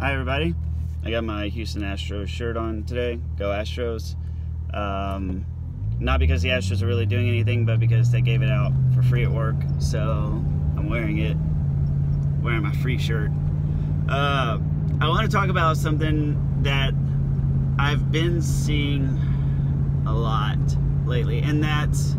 Hi everybody, I got my Houston Astros shirt on today. Go Astros. Not because the Astros are really doing anything, but because they gave it out for free at work, so I'm wearing it, wearing my free shirt. I want to talk about something that I've been seeing a lot lately, and that's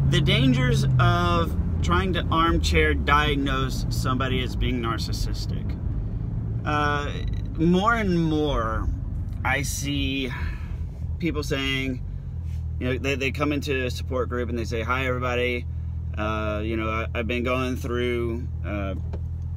the dangers of trying to armchair diagnose somebody as being narcissistic. More and more I see people saying, you know, they come into a support group and they say, hi everybody, you know, I've been going through a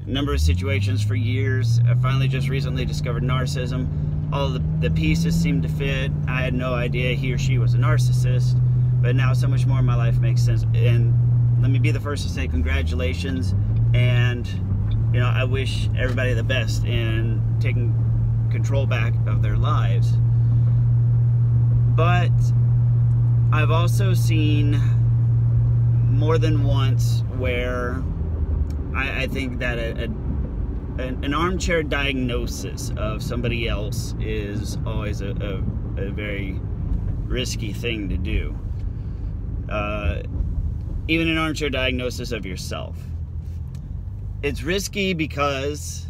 number of situations for years. I finally just recently discovered narcissism. All the pieces seem to fit. I had no idea he or she was a narcissist, but now so much more in my life makes sense. And let me be the first to say congratulations, and you know, I wish everybody the best in taking control back of their lives. But I've also seen more than once where I think that an armchair diagnosis of somebody else is always a very risky thing to do. Even an armchair diagnosis of yourself. It's risky because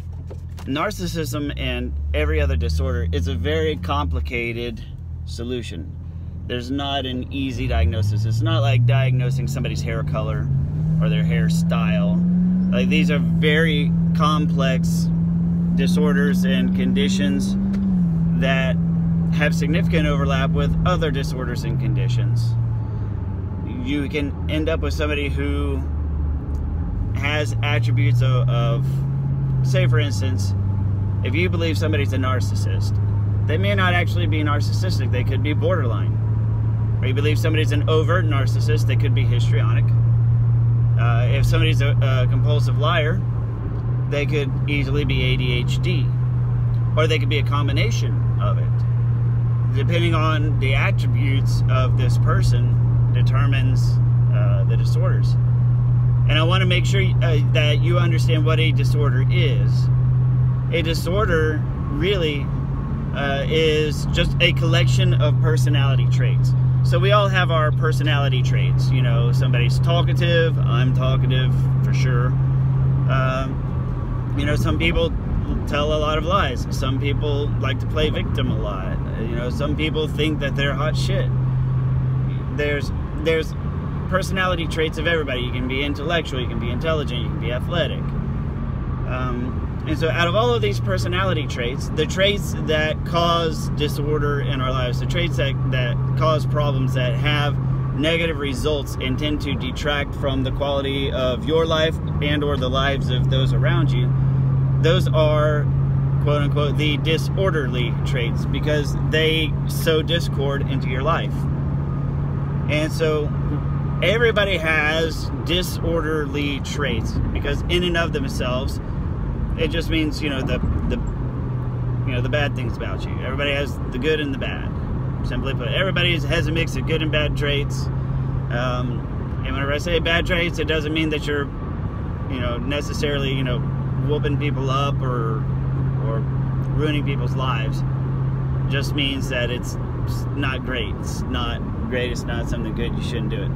narcissism and every other disorder is a very complicated solution. There's not an easy diagnosis. It's not like diagnosing somebody's hair color or their hairstyle. Like, these are very complex disorders and conditions that have significant overlap with other disorders and conditions. You can end up with somebody who has attributes of, say for instance, if you believe somebody's a narcissist, they may not actually be narcissistic, they could be borderline. Or you believe somebody's an overt narcissist, they could be histrionic. If somebody's a compulsive liar, they could easily be ADHD. Or they could be a combination of it. Depending on the attributes of this person determines the disorders. And I want to make sure that you understand what a disorder is. A disorder really is just a collection of personality traits. So we all have our personality traits. You know, somebody's talkative, I'm talkative for sure. You know, some people tell a lot of lies. Some people like to play victim a lot. You know, some people think that they're hot shit. There's personality traits of everybody. You can be intellectual, you can be intelligent, you can be athletic. And so out of all of these personality traits, the traits that cause disorder in our lives, the traits that cause problems, that have negative results and tend to detract from the quality of your life and or the lives of those around you, those are quote unquote the disorderly traits, because they sow discord into your life. And so everybody has disorderly traits, because in and of themselves, it just means, you know, the bad things about you. Everybody has the good and the bad. Simply put, everybody has a mix of good and bad traits. And whenever I say bad traits, it doesn't mean that you're, you know, necessarily, you know, whooping people up or ruining people's lives. It just means that it's not great. It's not great. It's not something good. You shouldn't do it.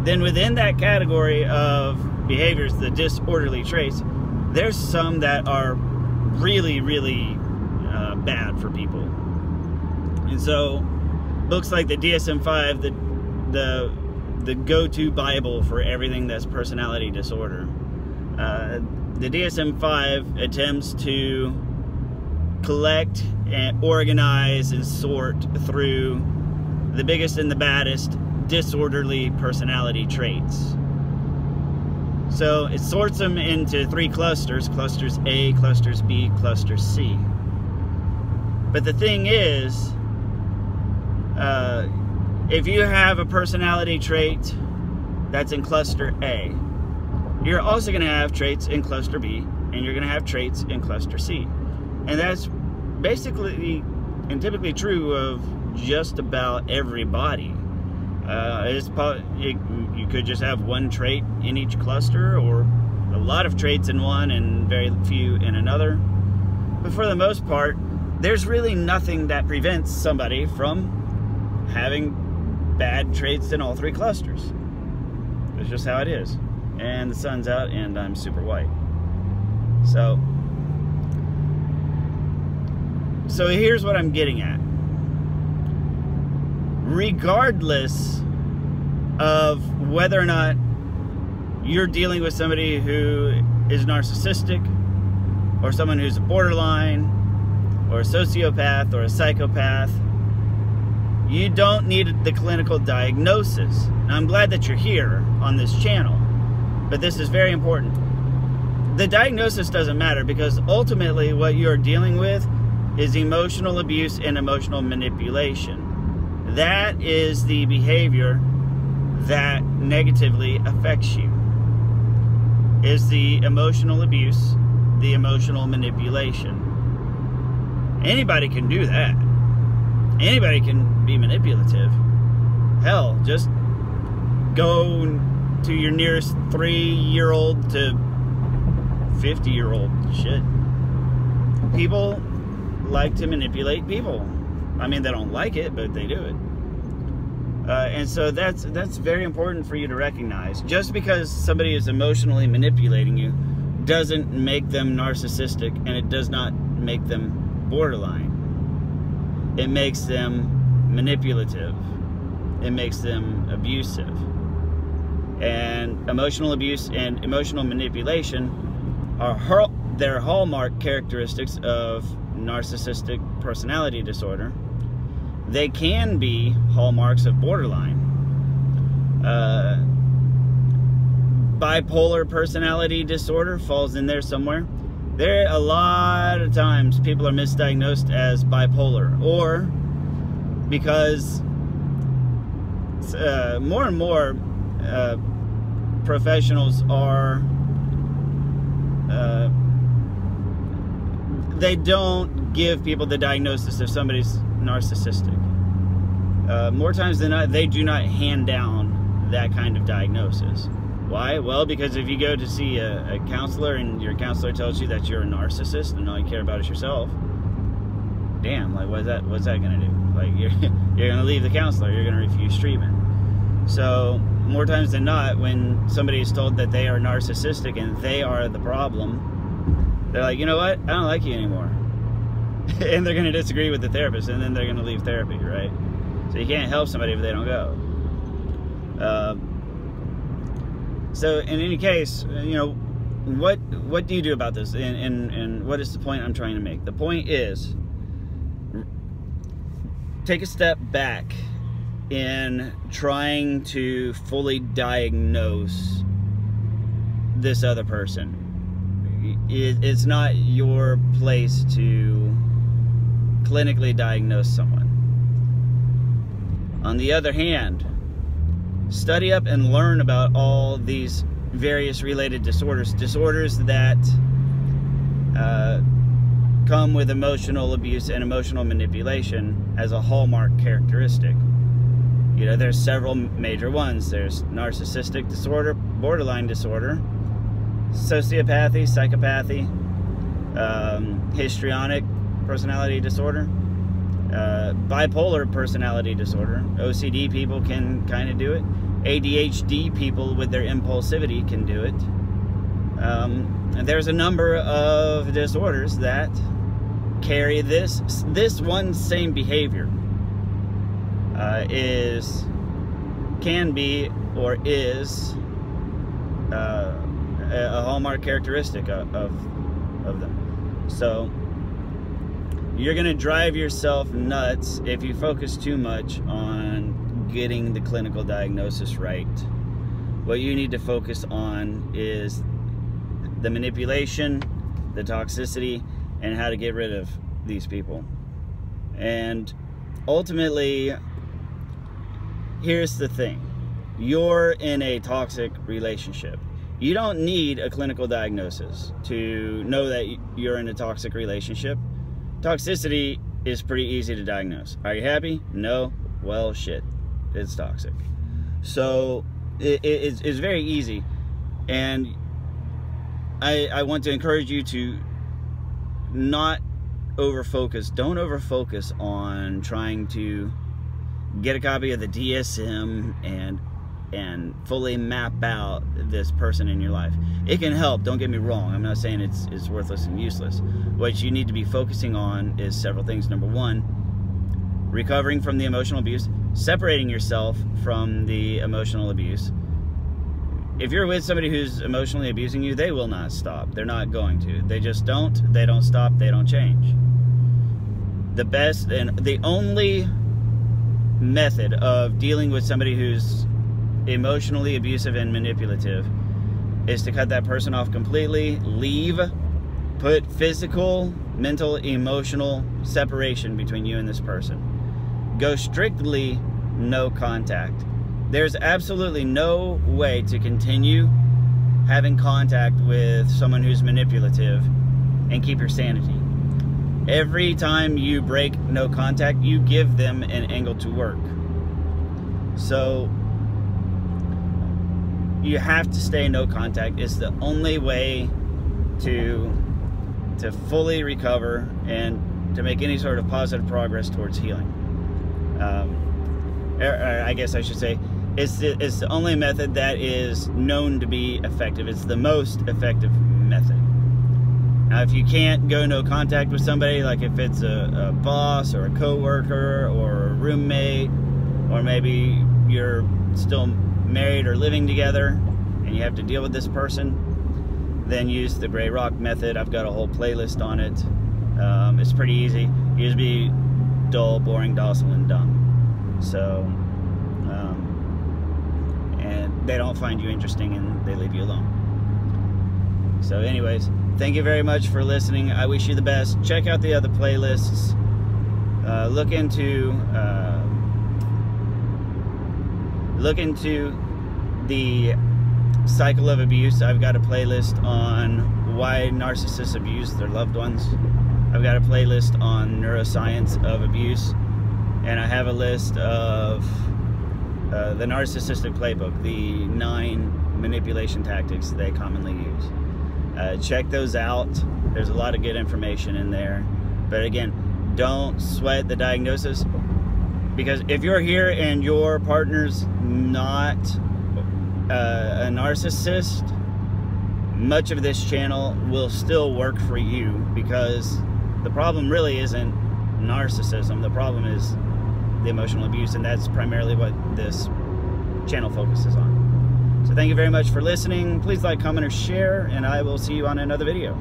Then within that category of behaviors, the disorderly traits, there's some that are really, really bad for people. And so books like the DSM-5, the go-to Bible for everything that's personality disorder. The DSM-5 attempts to collect and organize and sort through the biggest and the baddest disorderly personality traits. So it sorts them into 3 clusters: clusters A, clusters B, clusters C. But the thing is, if you have a personality trait that's in cluster A, you're also going to have traits in cluster B, and you're going to have traits in cluster C. And that's basically and typically true of just about everybody. You could just have one trait in each cluster, or a lot of traits in one and very few in another. But for the most part, there's really nothing that prevents somebody from having bad traits in all three clusters. It's just how it is. And the sun's out and I'm super white. So here's what I'm getting at. Regardless of whether or not you're dealing with somebody who is narcissistic, or someone who's a borderline, or a sociopath, or a psychopath, you don't need the clinical diagnosis. Now, I'm glad that you're here on this channel, but this is very important. The diagnosis doesn't matter, because ultimately what you're dealing with is emotional abuse and emotional manipulation. That is the behavior that negatively affects you. Is the emotional abuse, the emotional manipulation. Anybody can do that. Anybody can be manipulative. Hell, just go to your nearest 3-year-old to 50-year-old shit. People like to manipulate people. I mean, they don't like it, but they do it. And so that's very important for you to recognize. Just because somebody is emotionally manipulating you doesn't make them narcissistic, and it does not make them borderline. It makes them manipulative. It makes them abusive. And emotional abuse and emotional manipulation are their hallmark characteristics of narcissistic personality disorder. They can be hallmarks of borderline. Bipolar personality disorder falls in there somewhere. There a lot of times people are misdiagnosed as bipolar, or because more and more professionals are they don't give people the diagnosis if somebody's narcissistic. More times than not, they do not hand down that kind of diagnosis. Why? Well, because if you go to see a counselor and your counselor tells you that you're a narcissist and all you care about is yourself, damn, like what's that gonna do? Like you're gonna leave the counselor, you're gonna refuse treatment. So more times than not, when somebody is told that they are narcissistic and they are the problem, they're like, you know what? I don't like you anymore. And they're going to disagree with the therapist, and then they're going to leave therapy, right? So you can't help somebody if they don't go. So in any case, you know, what do you do about this? And what is the point I'm trying to make? The point is, take a step back in trying to fully diagnose this other person. It's not your place to clinically diagnose someone. On the other hand, study up and learn about all these various related disorders that come with emotional abuse and emotional manipulation as a hallmark characteristic. You know, there's several major ones. There's narcissistic disorder, borderline disorder, sociopathy, psychopathy, histrionic personality disorder, bipolar personality disorder. OCD people can kind of do it. ADHD people with their impulsivity can do it. And there's a number of disorders that carry this one same behavior. Can be or is a hallmark characteristic of them. So you're gonna drive yourself nuts if you focus too much on getting the clinical diagnosis right. What you need to focus on is the manipulation, the toxicity, and how to get rid of these people. And ultimately, here's the thing. You're in a toxic relationship. You don't need a clinical diagnosis to know that you're in a toxic relationship. Toxicity is pretty easy to diagnose. Are you happy? No? Well, shit. It's toxic. So it's very easy. And I want to encourage you to not over-focus. Don't over-focus on trying to get a copy of the DSM and fully map out this person in your life. It can help, don't get me wrong. I'm not saying it's worthless and useless. What you need to be focusing on is several things. Number one, recovering from the emotional abuse, separating yourself from the emotional abuse. If you're with somebody who's emotionally abusing you, they will not stop. They're not going to. They just don't. They don't stop. They don't change. The best and the only method of dealing with somebody who's emotionally abusive and manipulative is to cut that person off completely, leave, put physical, mental, emotional separation between you and this person. Go strictly no contact. There's absolutely no way to continue having contact with someone who's manipulative and keep your sanity. Every time you break no contact, you give them an angle to work. So you have to stay no contact. It's the only way to fully recover and to make any sort of positive progress towards healing. I guess I should say it's the only method that is known to be effective. It's the most effective method. Now, if you can't go no contact with somebody, like if it's a boss or a coworker or a roommate, or maybe you're still married or living together and you have to deal with this person, then use the gray rock method. I've got a whole playlist on it. It's pretty easy. You just be dull, boring, docile, and dumb. So, and they don't find you interesting and they leave you alone. So anyways, thank you very much for listening. I wish you the best. Check out the other playlists. Look into the cycle of abuse. I've got a playlist on why narcissists abuse their loved ones. I've got a playlist on neuroscience of abuse, and I have a list of the narcissistic playbook, the 9 manipulation tactics they commonly use. Check those out. There's a lot of good information in there. But again, don't sweat the diagnosis, because if you're here and your partner's not a narcissist, much of this channel will still work for you, because the problem really isn't narcissism. The problem is the emotional abuse, and that's primarily what this channel focuses on. So thank you very much for listening. Please like, comment, or share, and I will see you on another video.